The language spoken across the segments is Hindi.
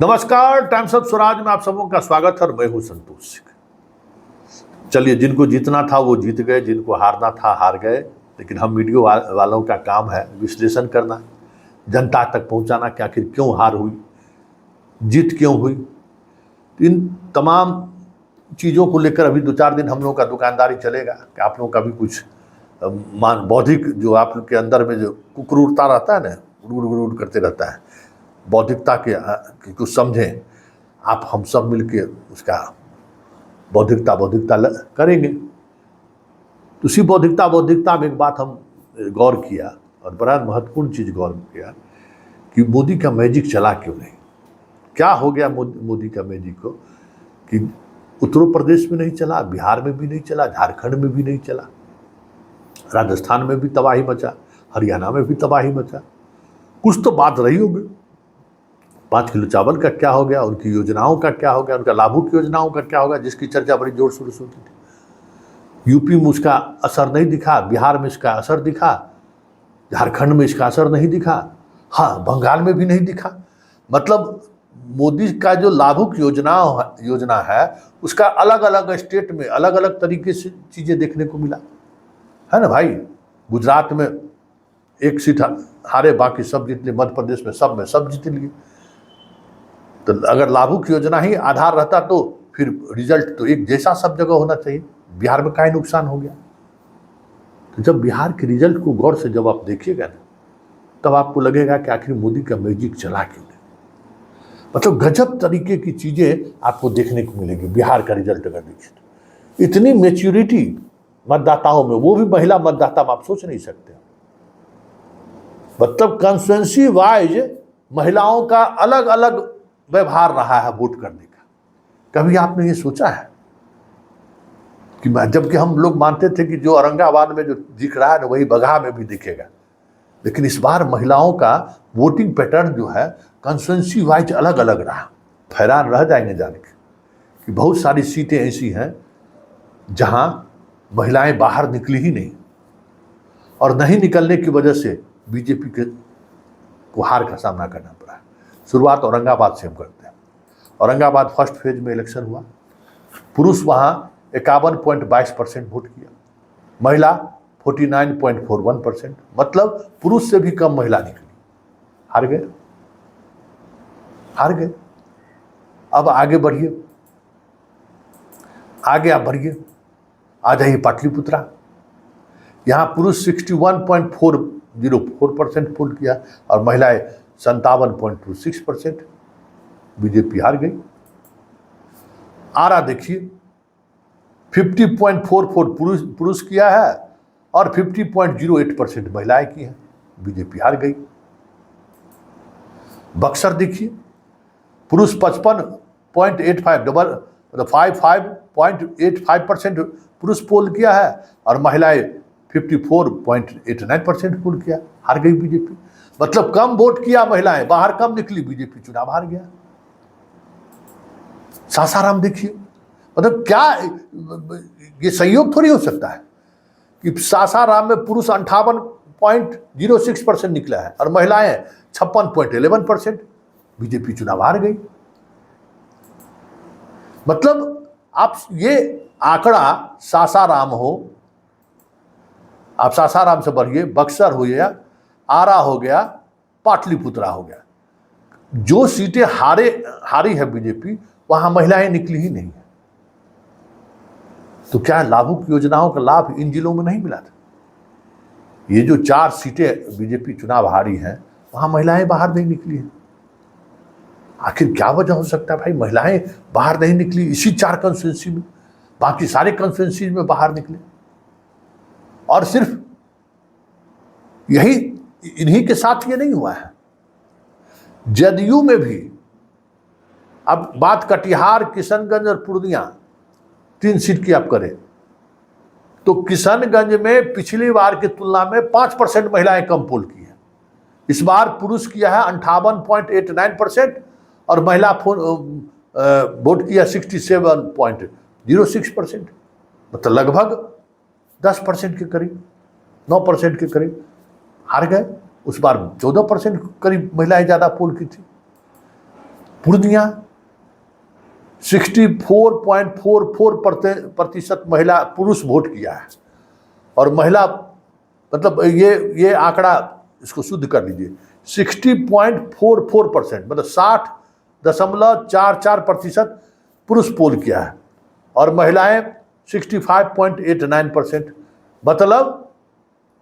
नमस्कार, टाइम्स ऑफ स्वराज में आप सबों का स्वागत है और मैं हूं संतोष सिंह। चलिए, जिनको जीतना था वो जीत गए, जिनको हारना था हार गए। लेकिन हम मीडिया वालों का काम है विश्लेषण करना, जनता तक पहुंचाना कि आखिर क्यों हार हुई, जीत क्यों हुई। इन तमाम चीज़ों को लेकर अभी 2-4 दिन हम लोगों का दुकानदारी चलेगा कि आप लोगों का भी कुछ बौद्धिक, जो आप लोग के अंदर में जो कुकरूरता रहता है ना, गुड़ करते रहता है, बौद्धिकता के कुछ समझें। आप हम सब मिलके उसका बौद्धिकता करेंगे। तो उसी बौद्धिकता में एक बात हम गौर किया और बड़ा महत्वपूर्ण चीज़ गौर किया कि मोदी का मैजिक चला क्यों नहीं। क्या हो गया मोदी का मैजिक को कि उत्तर प्रदेश में नहीं चला, बिहार में भी नहीं चला, झारखंड में भी नहीं चला, राजस्थान में भी तबाही मचा, हरियाणा में भी तबाही मचा। कुछ तो बात रही होगी। 5 किलो चावल का क्या हो गया, उनकी योजनाओं का क्या हो गया, उनका लाभुक योजनाओं का क्या होगा, जिसकी चर्चा बड़ी जोर शोर से होती थी। यूपी में उसका असर नहीं दिखा, बिहार में इसका असर दिखा, झारखंड में इसका असर नहीं दिखा, हाँ बंगाल में भी नहीं दिखा। मतलब मोदी का जो लाभुक योजना है उसका अलग अलग स्टेट में अलग अलग तरीके से चीज़ें देखने को मिला है ना भाई। गुजरात में 1 सीट हारे, बाकी सब जीत लिए। मध्य प्रदेश में सब जीत लिए। तो अगर लाभुक योजना ही आधार रहता तो फिर रिजल्ट तो एक जैसा सब जगह होना चाहिए। बिहार में क्या नुकसान हो गया। तो जब बिहार के रिजल्ट को गौर से जब आप देखिएगा ना, तब आपको लगेगा कि आखिर मोदी का मैजिक चला क्यों नहीं। मतलब गजब तरीके की चीजें आपको देखने को मिलेगी बिहार का रिजल्ट अगर देखिए तो। इतनी मैच्योरिटी मतदाताओं में, वो भी महिला मतदाता में, आप सोच नहीं सकते। मतलब कॉन्स्टिट्यूएंसी वाइज महिलाओं का अलग अलग व्यवहार रहा है वोट करने का। कभी आपने ये सोचा है कि जबकि हम लोग मानते थे कि जो औरंगाबाद में जो दिख रहा है ना वही बगहा में भी दिखेगा, लेकिन इस बार महिलाओं का वोटिंग पैटर्न जो है कॉन्स्टिट्यूएंसी वाइज अलग अलग रहा। हैरान रह जाएंगे जाने के कि बहुत सारी सीटें ऐसी हैं जहां महिलाएं बाहर निकली ही नहीं, और नहीं निकलने की वजह से बीजेपी के को हार का सामना करना पड़ा। शुरुआत औरंगाबाद से हम करते हैं। औरंगाबाद फर्स्ट फेज में इलेक्शन हुआ। पुरुष वहाँ 51.22% वोट किया, महिला 49.41%। मतलब पुरुष से भी कम महिला निकली। हार गए। अब आगे बढ़िए, आगे आप बढ़िए, आ जाइए पाटलिपुत्रा। यहाँ पुरुष 61.404% वोट किया और महिलाएं 57.26%। बीजेपी हार गई। आरा देखिए, 50.44 पुरुष किया है और 50.08% महिलाएं की हैं। बीजेपी हार गई। बक्सर देखिए, पुरुष 55.85% पुरुष पोल किया है और महिलाएं 54.89% पोल किया। हार गई बीजेपी। मतलब कम वोट किया महिलाएं, बाहर कम निकली, बीजेपी चुनाव हार गया। सासाराम देखिए, मतलब क्या ये संयोग थोड़ी हो सकता है कि सासाराम में पुरुष 58.06% निकला है और महिलाएं 56.11%। बीजेपी चुनाव हार गई। मतलब आप ये आंकड़ा, सासाराम हो, आप सासाराम से बढ़िए, बक्सर हो गया, आरा हो गया, पाटलिपुत्रा हो गया। जो सीटें हारी है बीजेपी, वहां महिलाएं निकली ही नहीं है। तो क्या लाभुक योजनाओं का लाभ इन जिलों में नहीं मिला था? ये जो 4 सीटें बीजेपी चुनाव हारी हैं, वहां महिलाएं बाहर नहीं निकली हैं। आखिर क्या वजह हो सकता है भाई, महिलाएं बाहर नहीं निकली इसी 4 कॉन्स्टिट्यूंसी में, बाकी सारे कॉन्स्टिट्यूंसी में बाहर निकले। और सिर्फ यही, इन्हीं के साथ ये नहीं हुआ है, जदयू में भी। अब बात कटिहार, किशनगंज और पूर्णिया 3 सीट की आप करें तो किशनगंज में पिछली बार की तुलना में 5% महिलाएं कम पोल की है। इस बार पुरुष किया है 58.89% और महिला वोट किया 67.06%। मतलब लगभग 10% के करीब, 9% के करीब हार गए। उस बार 14% करीब महिलाएं ज्यादा पोल की थी। पूर्णिया 64.44% महिला पुरुष वोट किया है। और महिला मतलब ये आंकड़ा इसको शुद्ध कर लीजिए, 60.44% मतलब 60.44% पुरुष पोल किया है और महिलाएं 65.89%, मतलब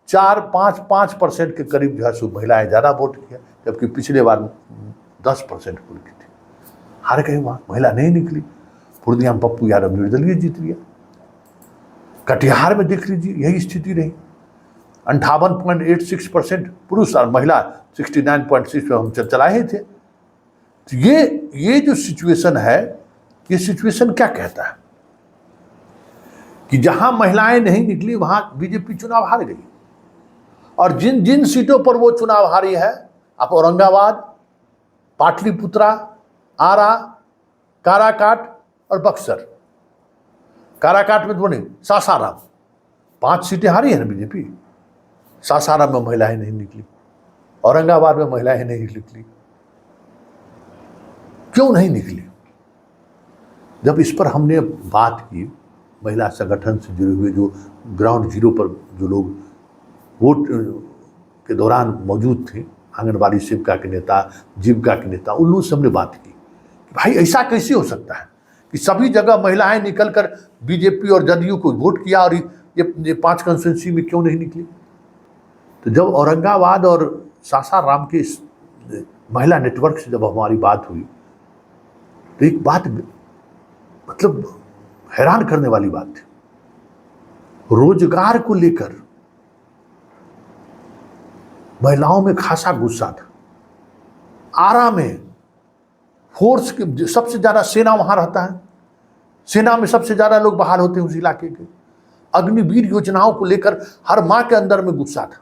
4-5% के करीब जो है सो महिलाएं ज़्यादा वोट किया, जबकि पिछले बार 10% पोल की थी। हार गए वहाँ, महिला नहीं निकली। पूर्णिया में पप्पू यादव निर्दलीय जीत गया। कटिहार में देख लीजिए यही स्थिति रही, 58.86% पुरुष और महिला 69.6 पे हम चलाए थे। तो ये जो सिचुएशन है, ये सिचुएशन क्या कहता है कि जहां महिलाएं नहीं निकली वहां बीजेपी चुनाव हार गई। और जिन जिन सीटों पर वो चुनाव हारी है, आप औरंगाबाद, पाटलिपुत्रा, आरा, काराकाट और बक्सर, काराकाट में तो नहीं, सासाराम, 5 सीटें हारी है ना बीजेपी। सासाराम में महिलाएं नहीं निकली, औरंगाबाद में महिलाएं नहीं निकली। क्यों नहीं निकली? जब इस पर हमने बात की महिला संगठन से जुड़े हुए, जो ग्राउंड जीरो पर जो लोग वोट के दौरान मौजूद थे, आंगनबाड़ी सेविका के नेता, जीविका के नेता, उन लोगों से हमने बात की कि भाई ऐसा कैसे हो सकता है कि सभी जगह महिलाएं निकलकर बीजेपी और जदयू को वोट किया और ये 5 कंस्टिट्यूंसी में क्यों नहीं निकली। तो जब औरंगाबाद और सासाराम के इस महिला नेटवर्क से जब हमारी बात हुई, तो एक बात मतलब हैरान करने वाली बात थी। रोजगार को लेकर महिलाओं में खासा गुस्सा था। आरा में फोर्स के सबसे ज्यादा सेना वहां रहता है, सेना में सबसे ज्यादा लोग बहाल होते हैं उस इलाके के। अग्निवीर योजनाओं को लेकर हर मां के अंदर में गुस्सा था,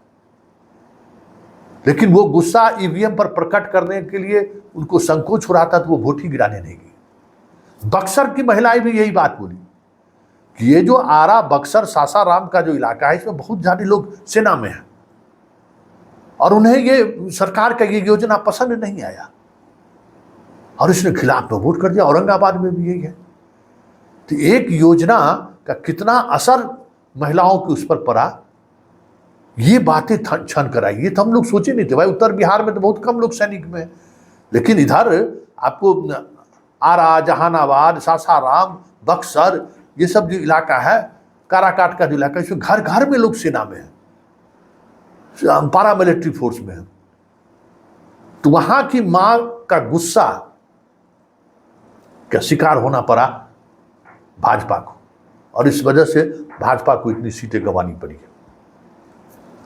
लेकिन वो गुस्सा ईवीएम पर प्रकट करने के लिए उनको संकोच हो रहा था, तो वो वोट ही गिराने नहीं गई। बक्सर की महिलाएं भी यही बात बोली कि ये जो आरा, बक्सर, सासाराम का जो इलाका है, इसमें बहुत ज्यादा लोग सेना में हैं और उन्हें ये सरकार का ये योजना पसंद नहीं आया और इसने खिलाफ में वोट कर दिया। औरंगाबाद में भी यही है। तो एक योजना का कितना असर महिलाओं के उस पर पड़ा, ये बातें छन कराई। ये तो हम लोग सोचे नहीं थे भाई। उत्तर बिहार में तो बहुत कम लोग सैनिक में, लेकिन इधर आपको आरा, जहानाबाद, सासाराम, बक्सर, ये सब जो इलाका है, काराकाट का जो इलाका है, इसमें घर घर में लोग सेना में है, पारामिलिट्री फोर्स में है। तो वहां की मां का गुस्सा का शिकार होना पड़ा भाजपा को, और इस वजह से भाजपा को इतनी सीटें गंवानी पड़ी है।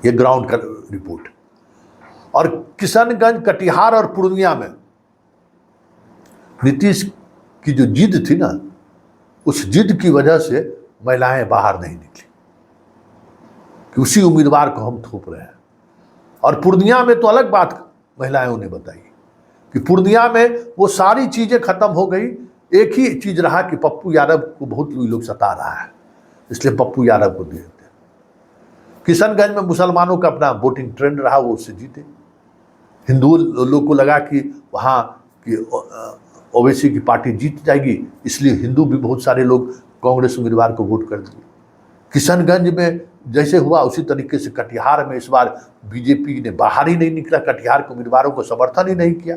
ये ग्राउंड का रिपोर्ट। और किशनगंज, कटिहार और पूर्णिया में नीतीश की जो जिद थी ना, उस जिद की वजह से महिलाएं बाहर नहीं निकली कि उसी उम्मीदवार को हम थोप रहे हैं। और पूर्णिया में तो अलग बात महिलाओं ने बताई कि पूर्णिया में वो सारी चीजें खत्म हो गई। एक ही चीज रहा कि पप्पू यादव को बहुत लोग सता रहा है, इसलिए पप्पू यादव को दे देते। किशनगंज में मुसलमानों का अपना वोटिंग ट्रेंड रहा, वो उससे जीते। हिंदू लोग को लगा कि वहाँ की ओवैसी की पार्टी जीत जाएगी, इसलिए हिंदू भी बहुत सारे लोग कांग्रेस उम्मीदवार को वोट कर दिए। किशनगंज में जैसे हुआ उसी तरीके से कटिहार में इस बार बीजेपी ने बाहर ही नहीं निकला, कटिहार के उम्मीदवारों को समर्थन ही नहीं किया,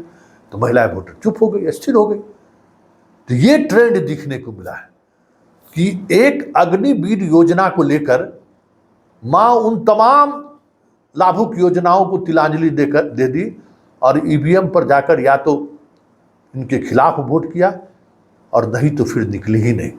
तो महिलाएं वोटर चुप हो गई, स्थिर हो गई। तो ये ट्रेंड दिखने को मिला है कि एक अग्निवीर योजना को लेकर मां उन तमाम लाभुक योजनाओं को तिलांजलि दे दी और ईवीएम पर जाकर या तो इनके खिलाफ वोट किया और नहीं तो फिर निकली ही नहीं।